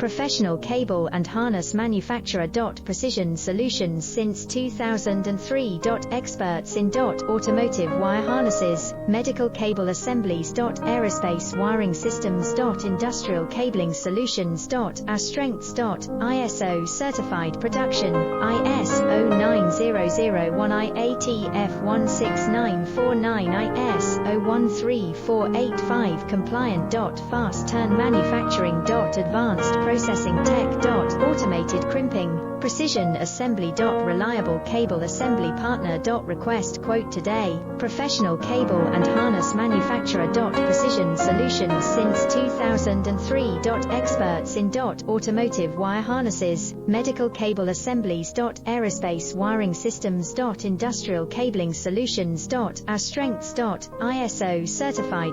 Professional cable and harness manufacturer. Precision Solutions since 2003. Experts in automotive wire harnesses, medical cable assemblies. Aerospace wiring systems. Industrial cabling solutions. Our strengths. ISO certified production, IS 09001 IATF 16949 IS 013485 compliant. Fast turn manufacturing. Advanced processing tech. Automated crimping, precision assembly. Reliable cable assembly partner. Request quote today. Professional cable and harness manufacturer. Precision Solutions since 2003. Experts in automotive wire harnesses, medical cable assemblies. Aerospace wiring systems. Industrial cabling solutions. Our strengths. ISO certified